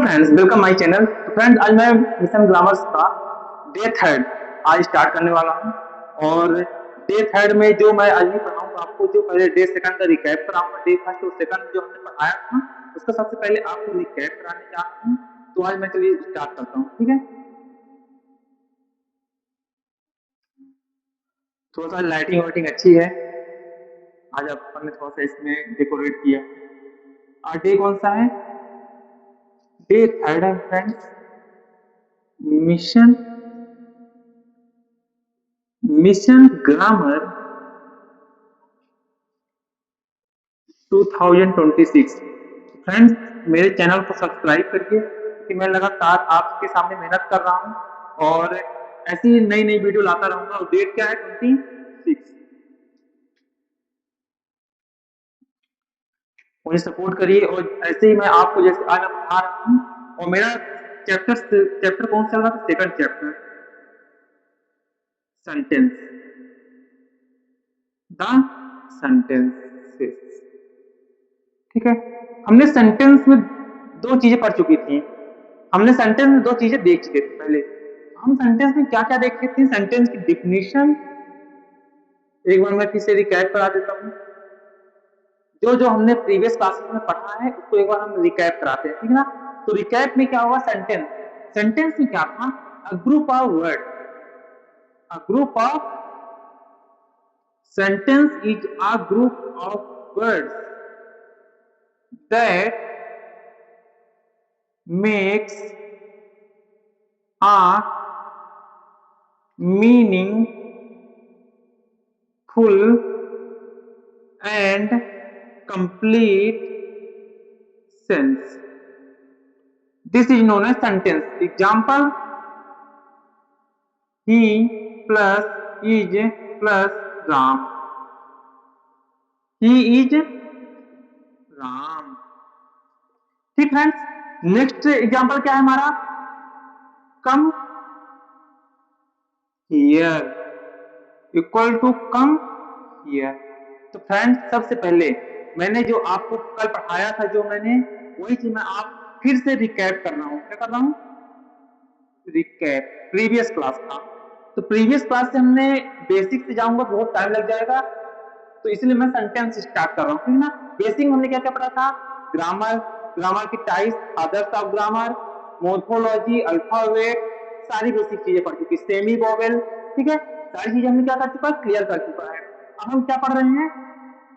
Friends, welcome my channel. तो friends, आज मैं मिशन ग्रामर्स का डे थर्ड आज स्टार्ट करने वाला हूं। और डे थर्ड में जो मैं आज नहीं पढ़ाऊंगा आपको, जो पहले डे सेकंड का रिकैप कराऊंगा। डे फर्स्ट और सेकंड जो हमने पढ़ाया था उसका सबसे पहले आपको रिकैप कराने जा रहा हूं। तो आज मैं चलिए स्टार्ट करता हूँ, ठीक है। थोड़ा सा लाइटिंग वाइटिंग अच्छी है। आज अपन ने थोड़ा सा इसमें डेकोरेट किया। आज डे कौन सा है? डे थर्ड है friends. Mission mission grammar 2026। Friends, मेरे चैनल को सब्सक्राइब करिए क्योंकि मैं लगातार आपके सामने मेहनत कर रहा हूं और ऐसी नई नई वीडियो लाता रहूंगा। और डेट क्या है? 26। मुझे सपोर्ट करिए। और ऐसे ही मैं आपको जैसे आज मैं पढ़ा रहा हूँ। और मेरा चैप्टर कौन सा चल रहा था? Second chapter, sentence, the sentences. ठीक है। हमने सेंटेंस में दो चीजें पढ़ चुकी थी। हमने सेंटेंस में दो चीजें देख चुके थे पहले। हम सेंटेंस में क्या क्या देखे थे? सेंटेंस की डिफिनीशन एक बार मैं फिर से रिकैप करा देता हूँ। जो जो हमने प्रीवियस क्लासेस में पढ़ा है उसको एक बार हम रिकैप कराते हैं, ठीक है ना। तो रिकैप में क्या होगा? सेंटेंस। सेंटेंस में क्या था? A group of word. A group of sentence is a group of words that makes a meaningful and complete sense. This is known as sentence. Example: he plus is plus Ram. He is Ram. ठीक friends. Next example क्या है हमारा? Come here equal to come here. तो friends, सबसे पहले मैंने जो आपको कल पढ़ाया था, जो मैंने वही चीज मैं आप फिर से रिकैप कर रहा हूँ। क्या कर रहा हूँ? रिकैप। प्रीवियस क्लास था। तो प्रीवियस क्लास से हमने बेसिक से जाऊंगा, बहुत टाइम लग जाएगा। तो इसलिए मैं सेंटेंस स्टार्ट कर रहा हूँ, ठीक है ना। बेसिक हमने क्या क्या पढ़ा था? ग्रामर, ग्रामर की types, Adarsh of grammar, morphology, alphabet, सारी बेसिक चीजें पढ़ चुकी। सेमी वोवेल, ठीक है। सारी चीजें हमने क्या कर चुका है? क्लियर कर चुका है। अब हम क्या पढ़ रहे हैं?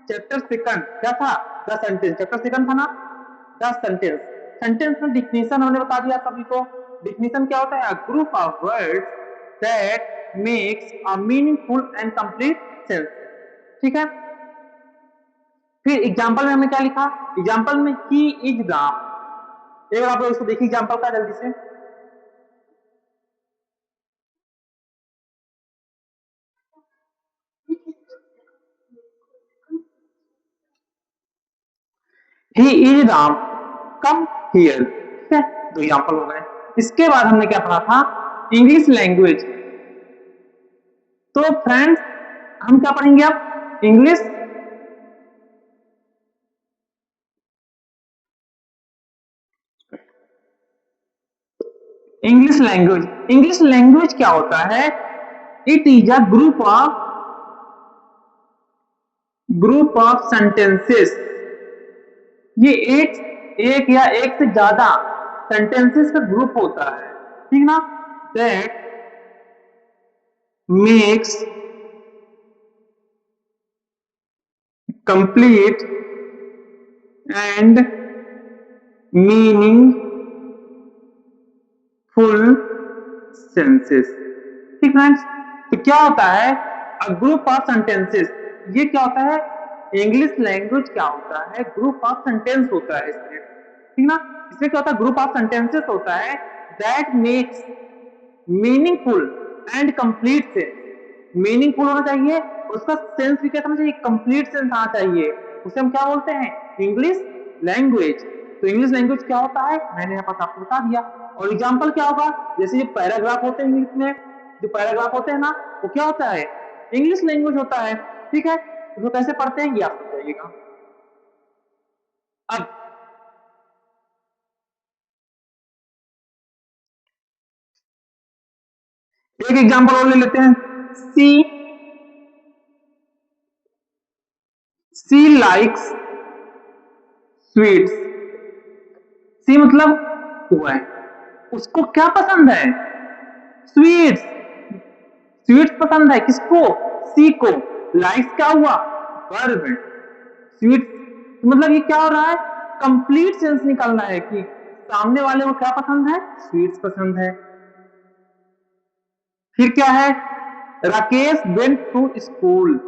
चैप्टर सेकंड क्या था? The sentence. चैप्टर सेकंड था ना, द सेंटेंस। सेंटेंस में डिफिनीशन हमने बता दिया सभी को। डिफिनीशन क्या होता है? A group of words that makes a meaningful and complete sense. ठीक है। फिर एग्जाम्पल में हमने क्या लिखा? एग्जाम्पल में ही इज राम। एक बार आप लोग इसको देखिए एग्जाम्पल का जल्दी से। He is Ram, come here. ठीक है, दो एग्जाम्पल हो गए। इसके बाद हमने क्या पढ़ा था? English language. तो फ्रेंड्स, हम क्या पढ़ेंगे अब? English English language. English language क्या होता है? It is a group of sentences. ये एक एक या एक से ज्यादा सेंटेंसेस का ग्रुप होता है, ठीक ना। That makes complete and meaningful senses. ठीक फ्रेंड्स। तो क्या होता है? A group of sentences. ये क्या होता है? इंग्लिश लैंग्वेज क्या होता है? ग्रुप ऑफ सेंटेंस होता है इसमें, ठीक ना। इसमें क्या होता है? ग्रुप ऑफ सेंटेंसेस होता है that makes meaningful and complete sense. Meaningful होना चाहिए, उसका सेंस भी कैसा होना चाहिए? कंप्लीट सेंस आना चाहिए। उसे हम क्या बोलते हैं? English language. तो इंग्लिश लैंग्वेज क्या होता है? मैंने यहाँ पर आपको बता दिया। और एग्जाम्पल क्या होगा? जैसे जो पैराग्राफ होते हैं इंग्लिश में, जो पैराग्राफ होते हैं ना, वो क्या होता है? इंग्लिश लैंग्वेज होता है। ठीक है। उसको कैसे पढ़ते हैं ये आप समझाइएगा। अब एक एग्जांपल और ले लेते हैं, सी सी लाइक्स स्वीट्स। सी मतलब हुआ है, उसको क्या पसंद है, स्वीट्स। स्वीट्स पसंद है किसको, सी को। लाइक्स क्या हुआ, वर्ब। स्वीट्स मतलब ये क्या हो रहा है, कंप्लीट सेंस निकालना है कि सामने वाले को क्या पसंद है, स्वीट्स पसंद है। फिर क्या है, Rakesh went to school.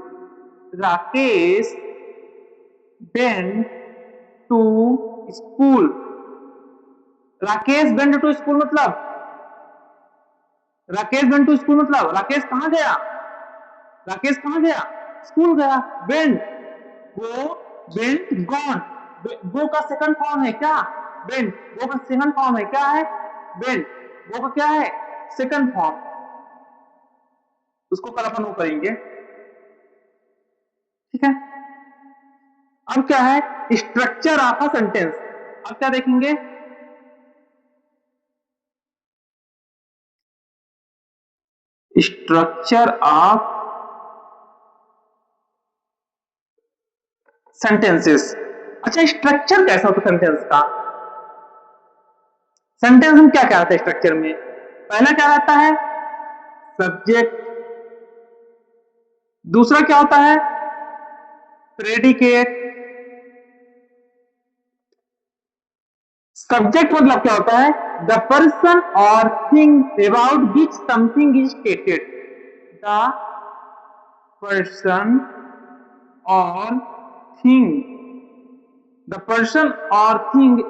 Rakesh went to school. Rakesh went to school मतलब, राकेश वेंट टू स्कूल मतलब राकेश कहां गया, राकेश कहां गया, स्कूल गया। वेंट, गो, वेंट, गॉन। गो का सेकंड फॉर्म है क्या, वेंट। गो का सेकंड फॉर्म है क्या है, वेंट। गो का क्या है, सेकंड फॉर्म। उसको कल अपन वो करेंगे, ठीक है। अब क्या है, स्ट्रक्चर ऑफ अ सेंटेंस। अब क्या देखेंगे, स्ट्रक्चर ऑफ सेंटेंसेस। अच्छा, स्ट्रक्चर कैसा होता है सेंटेंस का, सेंटेंस में क्या क्या आता है स्ट्रक्चर में, पहला क्या आता है, सब्जेक्ट। दूसरा क्या होता है, प्रेडिकेट। सब्जेक्ट मतलब क्या होता है, द पर्सन और thing about which something is stated. The person और थिंग, द पर्सन और thing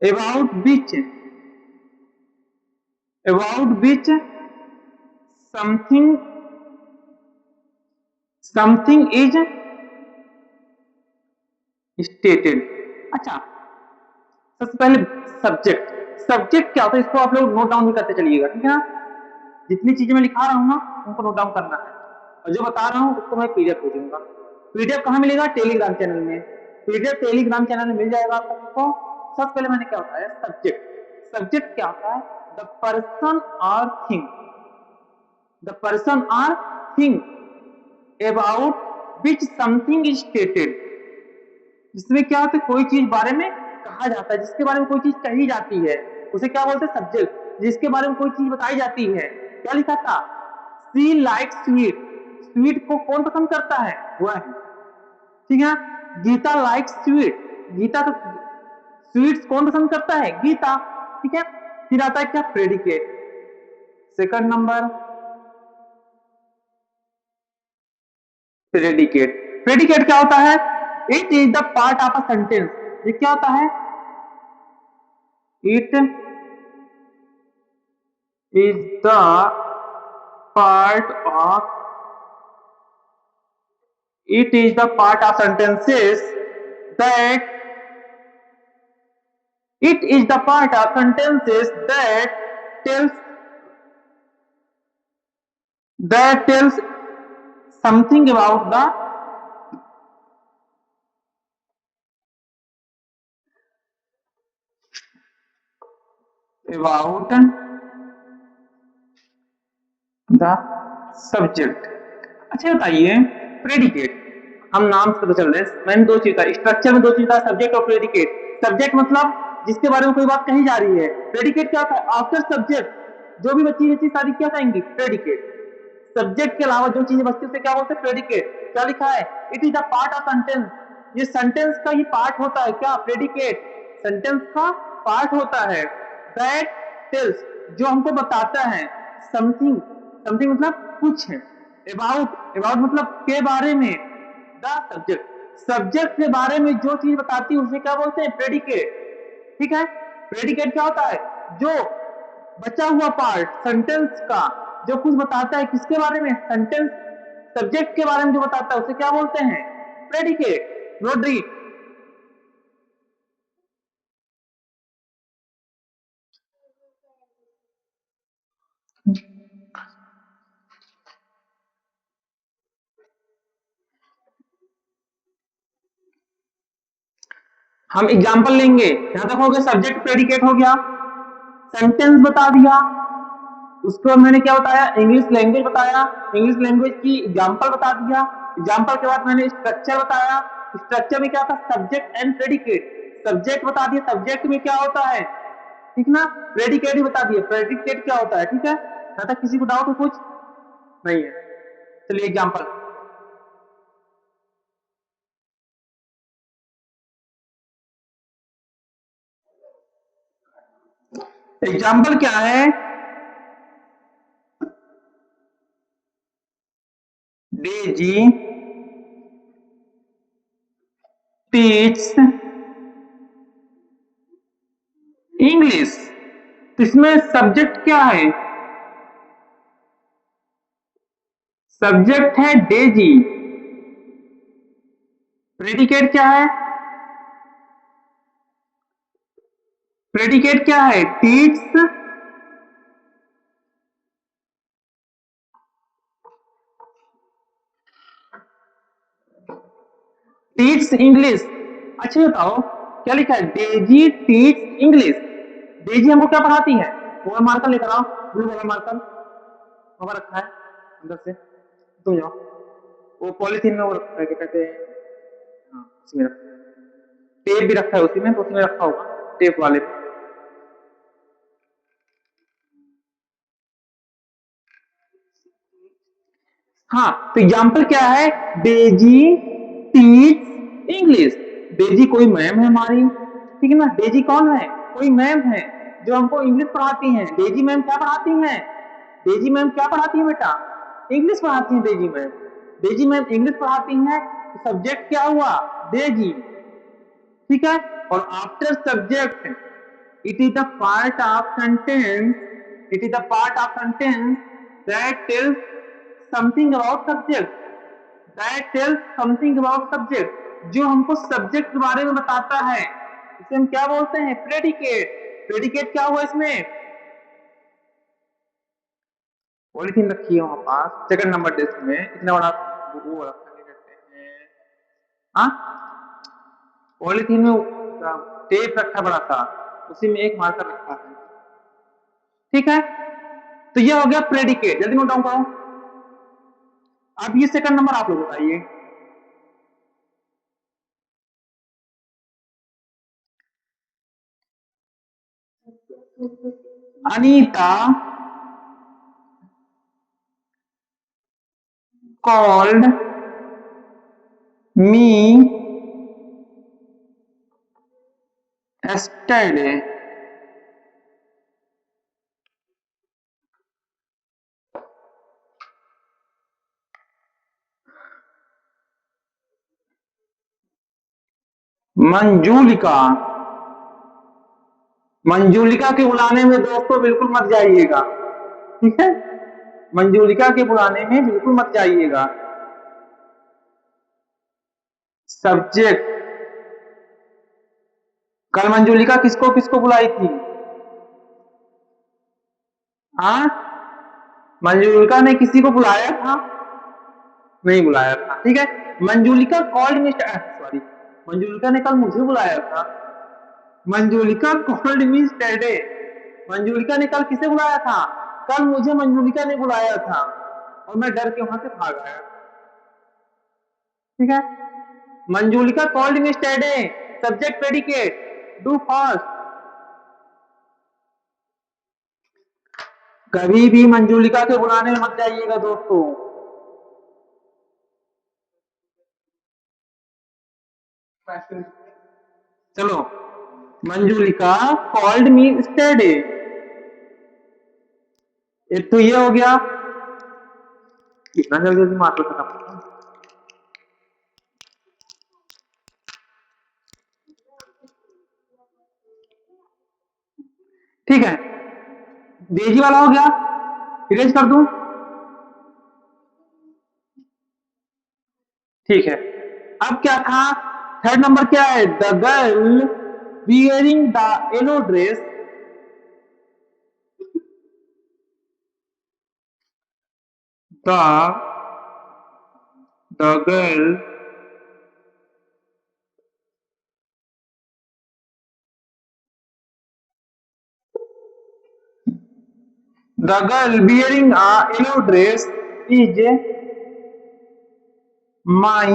about which something is stated। अच्छा, सबसे पहले सब्जेक्ट। सब्जेक्ट क्या होता है, इसको आप लोग नोट डाउन भी करते चलिएगा, ठीक है ना। जितनी चीजें मैं लिखा रहा हूं ना उनको नोट डाउन करना है, और जो बता रहा हूं उसको मैं पीडीएफ भेजूंगा। पीडीएफ कहाँ मिलेगा, टेलीग्राम चैनल में। पीडीएफ टेलीग्राम चैनल में मिल जाएगा आप सबको। सबसे पहले मैंने क्या बताया, सब्जेक्ट। सब्जेक्ट क्या होता है, द पर्सन और थिंग, द पर्सन और thing about which something is stated. जिसमें क्या होता है, कोई चीज बारे में कहा जाता है, जिसके बारे में कोई चीज कही जाती है उसे क्या बोलते हैं, सब्जेक्ट। जिसके बारे में कोई चीज बताई जाती है, क्या लिखा था, सी लाइक स्वीट। स्वीट को कौन पसंद करता है, वह है, ठीक है। गीता लाइक स्वीट, गीता को स्वीट्स कौन पसंद करता है, गीता, ठीक है। फिर आता है क्या, predicate. Second number predicate. Predicate क्या होता है, it is the part of a sentence. ये क्या होता है, it is the part of, it is the part of sentences that, it is the part of sentences tells that tells something about the about the subject। अच्छा बताइए, predicate, हम नाम से पता चल रहे हैं, मैंने दो चीज का स्ट्रक्चर में, दो चीज का, सब्जेक्ट और प्रेडिकेट। सब्जेक्ट मतलब जिसके बारे में कोई बात कही जा रही है। प्रेडिकेट क्या होता है, आफ्टर सब्जेक्ट जो भी बची बची सारी क्या कहेंगी, प्रेडिकेट। सब्जेक्ट के अलावा जो चीजें बचती है उसे क्या बोलते हैं, प्रेडिकेट। क्या लिखा है, it is the part of sentence. ये सेंटेंस का ही पार्ट होता है क्या, प्रेडिकेट सेंटेंस का पार्ट होता है। दैट टेल्स जो हमको बताता है, समथिंग, समथिंग मतलब कुछ है, अबाउट, अबाउट मतलब के बारे में, द सब्जेक्ट, सब्जेक्ट के बारे में जो चीज बताती है उसे क्या बोलते हैं, प्रेडिकेट, ठीक है। प्रेडिकेट क्या होता है, जो बचा हुआ पार्ट सेंटेंस का जो कुछ बताता है, किसके बारे में, सेंटेंस, सब्जेक्ट के बारे में जो बताता है उसे क्या बोलते हैं, प्रेडिकेट। नोट रीड, हम एग्जांपल लेंगे। यहां तक हो गया, सब्जेक्ट प्रेडिकेट हो गया, सेंटेंस बता दिया, उसके बाद मैंने क्या बताया, इंग्लिश लैंग्वेज बताया, इंग्लिश लैंग्वेज की एग्जांपल बता दिया, एग्जांपल के बाद मैंने स्ट्रक्चर बताया, स्ट्रक्चर में क्या था, सब्जेक्ट एंड प्रेडिकेट, सब्जेक्ट बता दिया, सब्जेक्ट में क्या होता है, ठीक ना, प्रेडिकेट भी बता दिया, प्रेडिकेट क्या होता है, ठीक है, ना तक किसी को डाउट हो कुछ नहीं है। चलिए एग्जांपल, एग्जाम्पल क्या है, डेजी टीच इंग्लिश। इसमें सब्जेक्ट क्या है, सब्जेक्ट है डेजी, प्रेडिकेट क्या है, प्रेडिकेट क्या है, टीच, टीच इंग्लिश। अच्छा ये बताओ क्या लिखा है, डेजी टीच इंग्लिश, डेजी हमको क्या पढ़ाती है, वो मार्कर लेकर आओ, ब्लू वाला मार्कर वहां रखा है अंदर से, तुम जाओ, वो पॉलिथीन में वो रखा है, क्या कहते हैं, हाँ उसी में रखा है, टेप भी रखा है उसी में, तो उसी में रखा होगा, टेप वाले में। हाँ तो एग्जाम्पल क्या है, डेजी टीच इंग्लिश, डेजी कोई मैम है हमारी, ठीक है ना, डेजी कौन है, कोई मैम है जो हमको इंग्लिश पढ़ाती हैं, डेजी मैम क्या पढ़ाती हैं, डेजी मैम क्या पढ़ाती है बेटा, इंग्लिश पढ़ाती है Daisy ma'am, Daisy ma'am English पढ़ाती हैं, तो सब्जेक्ट क्या हुआ, डेजी, ठीक है, और after subject it is the part of sentence, it is the part of sentence that tells something about subject, that tells something about subject, जो हमको सब्जेक्ट के बारे में बताता है, इसे हम क्या बोलते हैं, प्रेडिकेट, प्रेडिकेट क्या हुआ इसमें, पॉलिथीन रखी है वहां पास सेकंड नंबर डेस्क में, इतना बड़ा वो रखा है, कहते हैं, हाँ पॉलिथीन में टेप रखा बड़ा सा, उसी में एक मार्कर रखा है, ठीक है, तो ये हो गया प्रेडिकेट, जल्दी नोट डाउन करो। अब ये सेकंड नंबर आप लोग बताइए, Anita called me yesterday, Manjulika, Manjulika के बुलाने में दोस्तों बिल्कुल मत जाइएगा, ठीक है, मंजूलिका के बुलाने में बिल्कुल मत जाइएगा, सब्जेक्ट, कल मंजूलिका किसको किसको बुलाई थी, हाँ मंजूलिका ने किसी को बुलाया था, नहीं बुलाया था, ठीक है, Manjulika called mister, sorry, Manjulika ने कल मुझे बुलाया था, मंजूलिका कॉल्ड मी स्टरडे, मंजूलिका ने कल किसे बुलाया था, कल मुझे मंजूलिका ने बुलाया था, और मैं डर के वहां से भाग आया, ठीक है, Manjulika called me yesterday, subject predicate, do fast, कभी भी मंजूलिका के बुलाने में मत जाइएगा दोस्तों, चलो, मंजूलिका कॉल्ड मी स्टरडे, एक तो ये हो गया, कितना जल्दी जल्दी मार्क खत्म होगा, ठीक है, डेजी वाला हो गया, इरेज कर दूं, ठीक है, अब क्या था, थर्ड नंबर क्या है, the girl wearing the yellow dress, the girl The girl wearing a yellow dress is my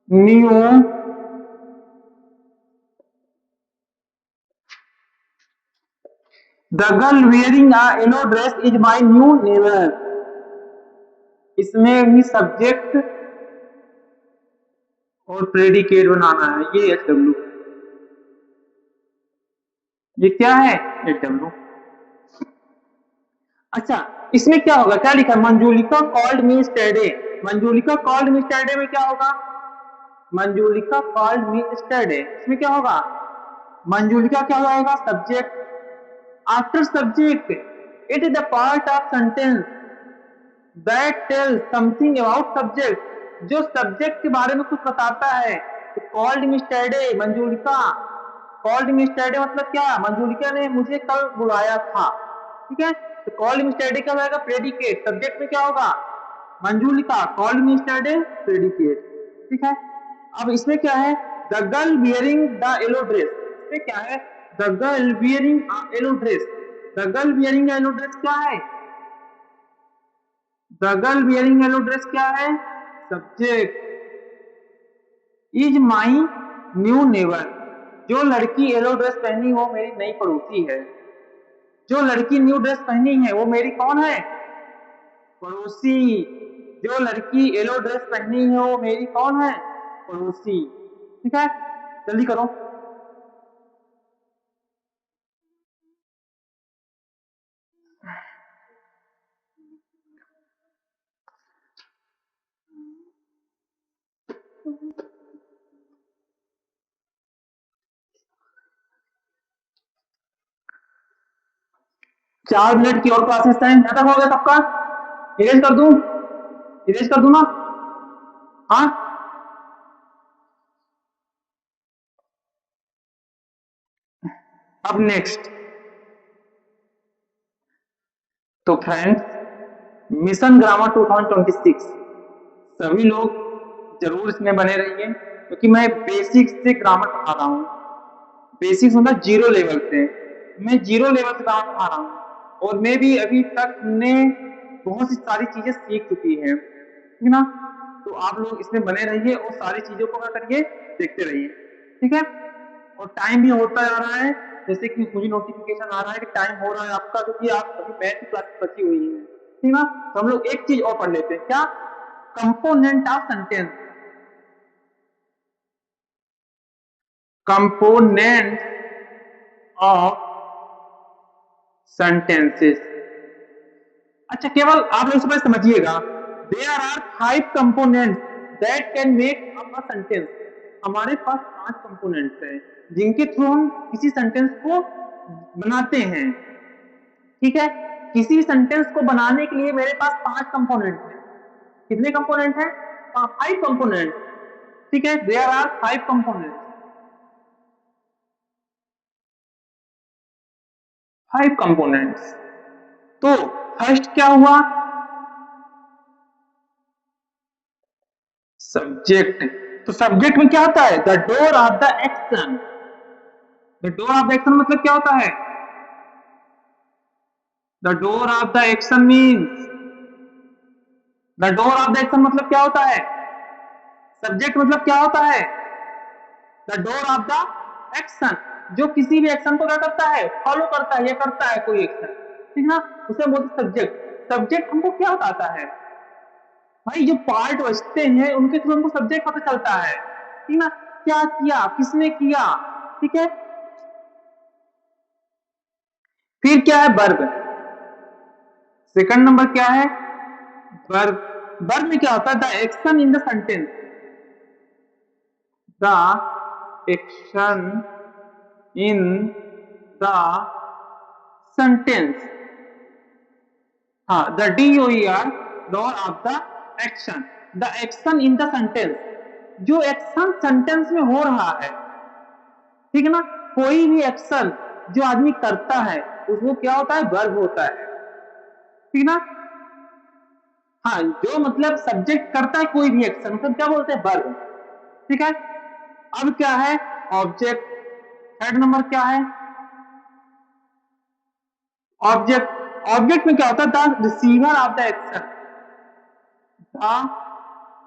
new The girl wearing a yellow dress is my new neighbor. इसमें भी सब्जेक्ट और प्रेडिकेट बनाना है। ये H W, ये क्या है? H W. अच्छा, इसमें क्या होगा? क्या लिखा है? Manjulika called me स्टरडे। Manjulika called me स्टरडे में क्या होगा? मंजूलिका कॉल्ड मी स्टरडे, इसमें क्या होगा? मंजूलिका क्या हो जाएगा? Subject. After subject it is the part of sentence that tell something about subject, जो सब्जेक्ट के बारे में कुछ बताता है। तो called mister Dey, Manjulika called mister Dey मतलब क्या? मंजूलिका ने मुझे कल बुलाया था। ठीक है, तो कॉल्ड मिस्टर डे क्या होगा? प्रेडिकेट। सब्जेक्ट में क्या होगा? Manjulika called mister day, predicate. ठीक है, अब इसमें क्या है? The girl wearing the yellow dress, इसमें क्या है? The girl wearing yellow dress. The girl wearing yellow dress क्या है? The girl wearing yellow dress क्या है? Subject. Is my new neighbour, जो लड़की येलो ड्रेस पहनी हो मेरी नई पड़ोसी है। जो लड़की न्यू ड्रेस पहनी है वो मेरी कौन है? पड़ोसी। जो लड़की येलो ड्रेस पहनी है वो मेरी कौन है? पड़ोसी। ठीक है, जल्दी करो। 4 मिनट की और क्लासेस टाइम खत्म हो गया सबका। इरेज कर दूं? इरेज कर दूं ना? हाँ, अब नेक्स्ट। तो फ्रेंड्स, मिशन ग्रामर 2026 सभी लोग जरूर इसमें बने रहिए, क्योंकि मैं बेसिक से ग्रामर पढ़ा रहा हूँ। बेसिक्स मतलब जीरो लेवल से, मैं जीरो लेवल से ग्रामर पढ़ा रहा हूँ, और मैं भी अभी तक ने बहुत सी सारी चीजें सीख चुकी है। ठीक है ना? तो आप लोग इसमें बने रहिए और सारी चीजों को क्या करिए, देखते रहिए। ठीक है, और टाइम भी होता जा रहा है, जैसे कि मुझे नोटिफिकेशन आ रहा है कि टाइम हो रहा है आपका, क्योंकि आप अभी मैथ की क्लास बची हुई है। ठीक ना? तो हम लोग एक चीज और पढ़ लेते हैं। क्या? Component of sentence. Component of sentences. अच्छा, केवल आप लोग समझ समझिएगा, there are 5 components that can make up a sentence. हमारे पास 5 कंपोनेंट्स हैं जिनके थ्रू हम किसी सेंटेंस को बनाते हैं। ठीक है, किसी सेंटेंस को बनाने के लिए मेरे पास 5 कंपोनेंट हैं। कितने कंपोनेंट हैं? 5 कंपोनेंट। ठीक है, देयर आर 5 कंपोनेंट। 5 कंपोनेंट्स। तो फर्स्ट क्या हुआ? सब्जेक्ट। तो सब्जेक्ट में क्या होता है? The doer of the action. The doer of the action मतलब क्या होता है? The doer of the action means, the doer of the action मतलब क्या होता है? सब्जेक्ट मतलब क्या होता है? The doer of the action, जो किसी भी एक्शन को क्या करता है? फॉलो करता है या करता है कोई एक्शन। ठीक ना? उसे बोलते सब्जेक्ट। सब्जेक्ट हमको क्या बताता है? भाई, जो पार्ट बचते हैं उनके थ्रू हमको सब्जेक्ट पता चलता है। ठीक ना? क्या किया, किसने किया। ठीक है, फिर क्या है? वर्ब। सेकंड नंबर क्या है? वर्ब। वर्ब में क्या होता है? The action in the sentence. The action in the sentence. हाँ, the DOER, doer of the action. The action in the sentence, जो एक्शन सेंटेंस में हो रहा है। ठीक है ना? कोई भी एक्शन जो आदमी करता है उसको क्या होता है? वर्ब होता है। ठीक ना? हाँ, जो मतलब सब्जेक्ट करता है कोई भी एक्शन, मतलब क्या बोलते हैं? वर्ब। ठीक है, अब क्या है? ऑब्जेक्ट। थर्ड नंबर क्या है? ऑब्जेक्ट ऑब्जेक्ट में क्या होता है, the receiver of the action, the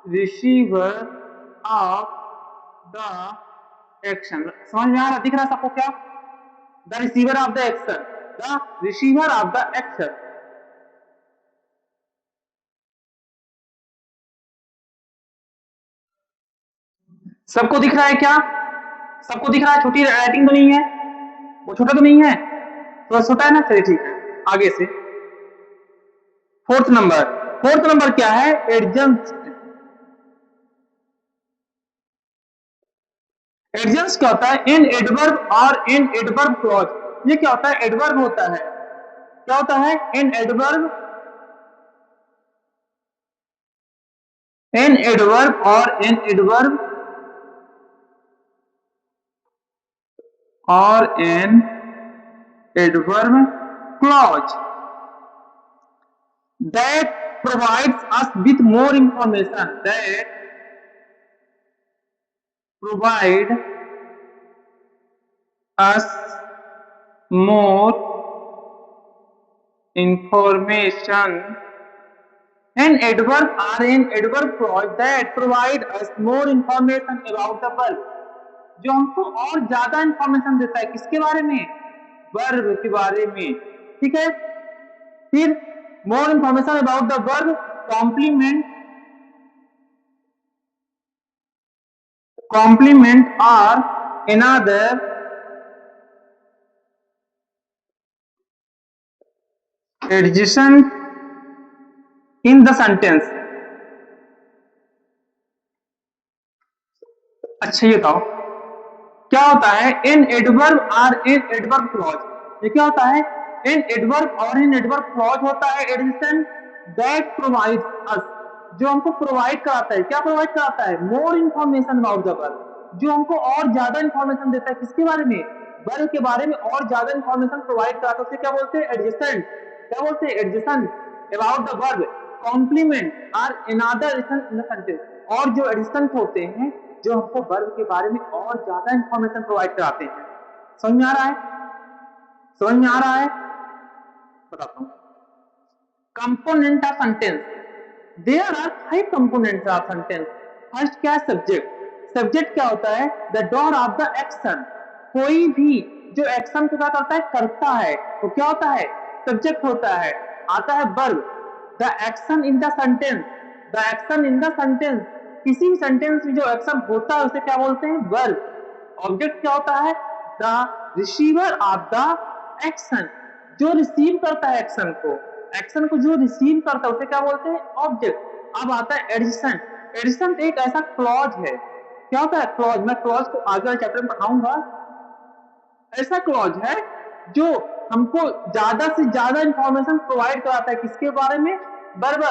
receiver of the action. समझ में आ रहा, दिख रहा है सबको क्या? The receiver of the action, the receiver of the action. सबको दिख रहा है क्या? सबको दिख रहा है? छोटी राइटिंग तो नहीं है? वो छोटा तो नहीं है? थोड़ा छोटा है ना? चलिए ठीक है, आगे से फोर्थ नंबर क्या है? एडजस्ट। एडजस्ट क्या होता है? इन एडवर्ब और इन एडवर्ब क्लॉज। ये क्या होता है? एडवर्ब होता है। क्या होता है? इन एडवर्ब, इन एडवर्ब और इन एडवर्ब और an adverb clause that provides us with more information, that provide us more information, and adverb are an adverb clause that provide us more information about the verb, जो हमको और ज्यादा information देता है किसके बारे में? वर्ब के बारे में। ठीक है, फिर more information about the verb, complement are another adjacent in the sentence। अच्छा ये बताओ क्या होता है? इन एडवर्ब और इन एडवर्ब क्लॉज। ये क्या होता है? इन एडवर्ब और इन एडवर्ब क्लॉज होता है एडिशन दैट प्रोवाइड्स अस, जो हमको प्रोवाइड कराता है। क्या प्रोवाइड कराता है? मोर इंफॉर्मेशन अबाउट द वर्ब, जो हमको और ज्यादा इंफॉर्मेशन देता है किसके बारे में? वर्ब के बारे में और ज्यादा इंफॉर्मेशन प्रोवाइड कराता है, उसे क्या बोलते हैं? एडजेसेंट। क्या बोलते हैं? Adjacent about the verb, complement और another addition in the sentence. और जो एडिशंस होते हैं जो हमको वर्ब के बारे में और ज्यादा इंफॉर्मेशन प्रोवाइड कराते हैं। समझ में आ रहा है? समझ में आ रहा है? बताता हूं। Component of sentence, there are 5 components of sentence. First क्या है? सब्जेक्ट। सब्जेक्ट क्या होता है? The doer of the action, कोई भी जो एक्शन को क्या करता है? करता है, तो क्या होता है? सब्जेक्ट होता है। आता है verb, the action in the sentence, the action in the sentence, किसी भी सेंटेंस में जो एक्शन होता है उसे क्या बोलते हैं? वर्ब। ऑब्जेक्ट क्या होता है? The receiver of the action, जो रिसीव करता है एक्शन को, एक्शन को जो रिसीव करता है उसे क्या बोलते हैं? ऑब्जेक्ट। अब आता है एडिशन। एडिशन एक ऐसा क्लॉज है। क्या होता है? क्लॉज। मैं क्लॉज को आगे वाले चैप्टर में पढ़ाऊंगा। ऐसा क्लॉज है जो हमको ज्यादा से ज्यादा इंफॉर्मेशन प्रोवाइड कराता है किसके बारे में? वर्ब।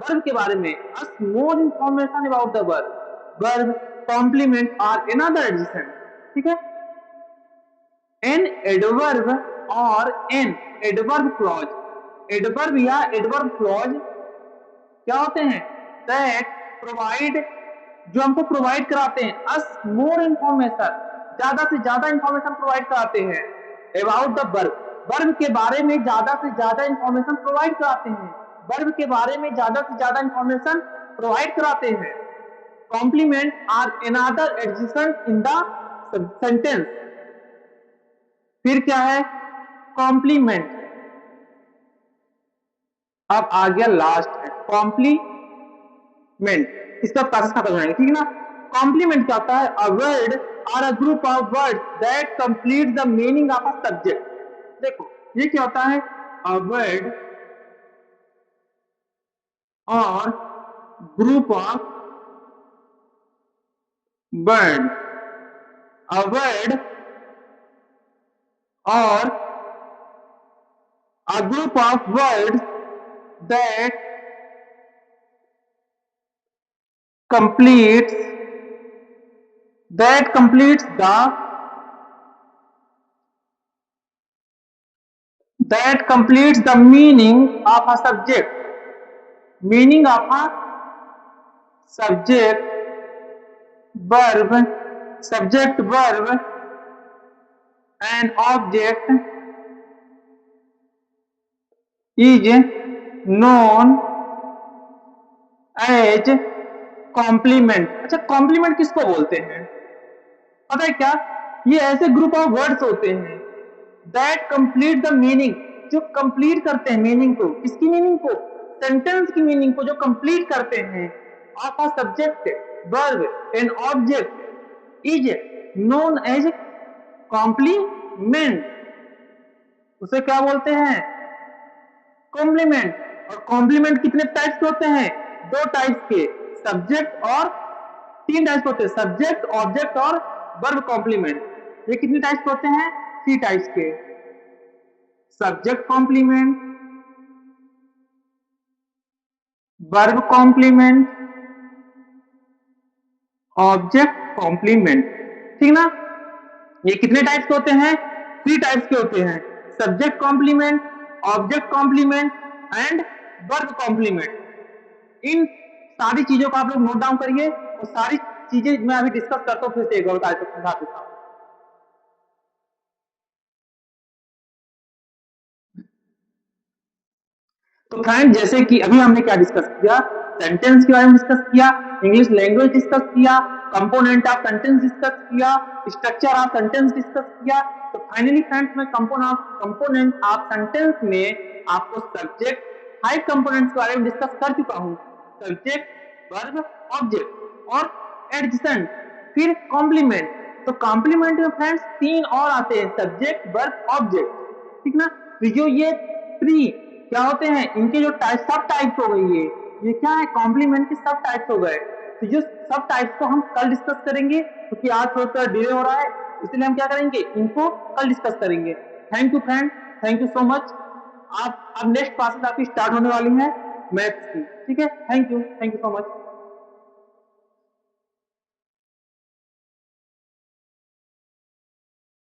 वर्ब के बारे में। Us more information about the verb, verb complement और अनदर एडिशन। ठीक है, एन एडवर्ब और एन एडवर्ब क्लॉज। एडवर्ब या एडवर्ब क्लॉज क्या होते हैं? दैट प्रोवाइड, जो हमको प्रोवाइड कराते हैं अस मोर इंफॉर्मेशन, ज्यादा से ज्यादा इंफॉर्मेशन प्रोवाइड कराते हैं अबाउट द वर्ब, वर्ब के बारे में ज्यादा से ज्यादा इंफॉर्मेशन प्रोवाइड कराते हैं, वर्ब के बारे में ज्यादा से ज्यादा इंफॉर्मेशन प्रोवाइड कराते हैं। Complement are another addition in the sentence. फिर क्या है? कॉम्प्लीमेंट। अब आ गया लास्ट है कॉम्प्लीमेंट। इसका प्रोसेस खत्म हो जाएंगे, ठीक है ना? कॉम्प्लीमेंट क्या होता है? अ वर्ड और a group of word that complete the meaning of a subject. देखो ये क्या होता है? अ वर्ड और group of word, a word और a group of words that completes the meaning of a subject, meaning of a subject, verb, subject verb and object is known as complement. अच्छा, complement किसको बोलते हैं पता है क्या? ये ऐसे ग्रुप ऑफ वर्ड्स होते हैं दैट कंप्लीट द मीनिंग, जो कंप्लीट करते हैं मीनिंग को। किसकी मीनिंग को? सेंटेंस की मीनिंग को जो कंप्लीट करते हैं। Of a subject, verb and object is known as complement. उसे क्या बोलते हैं? कॉम्प्लीमेंट। और कॉम्प्लीमेंट कितने टाइप्स के होते हैं? दो टाइप्स के, सब्जेक्ट और तीन टाइप्स होते हैं, सब्जेक्ट, ऑब्जेक्ट और वर्ब कॉम्प्लीमेंट। ये कितने टाइप्स होते हैं? थ्री टाइप्स के, subject complement, verb complement, object complement. ठीक ना? ये कितने टाइप्स के होते हैं? थ्री टाइप्स के होते हैं, subject complement, object complement and verb complement. इन सारी चीजों को आप लोग नोट डाउन करिए और सारी चीजें मैं अभी डिस्कस करता हूँ, फिर से एक बार समझा देता हूँ। तो फ्रेंड, जैसे कि अभी हमने क्या डिस्कस किया? सेंटेंस के बारे में डिस्कस किया, इंग्लिश लैंग्वेज डिस्कस किया, कंपोनेंट ऑफ सेंटेंस डिस्कस किया, स्ट्रक्चर ऑफ सेंटेंस डिस्कस किया। तो फाइनली फ्रेंड्स, मैं कंपोनेंट ऑफ सेंटेंस में आपको सब्जेक्ट, 5 कंपोनेंट्स के बारे में डिस्कस कर चुका हूँ। सब्जेक्ट, वर्ब, ऑब्जेक्ट और एडजेसेंट, फिर कॉम्प्लीमेंट। तो कॉम्प्लीमेंट में फ्रेंड्स 3 और आते हैं, सब्जेक्ट, वर्ब, ऑब्जेक्ट। ठीक ना? तो जो ये 3 क्या होते हैं, इनके जो सब टाइप्स हो गई है, ये क्या है? कॉम्प्लीमेंट के सब टाइप्स हो गए। तो जो सब टाइप्स को हम कल डिस्कस करेंगे, क्योंकि आज थोड़ा सा डिले हो रहा है, इसलिए हम क्या करेंगे, इनको कल डिस्कस करेंगे। Thank you friend, thank you so much. आप अब नेक्स्ट क्लासेस आपकी स्टार्ट होने वाली है मैथ्स की। ठीक है, थैंक यू सो मच।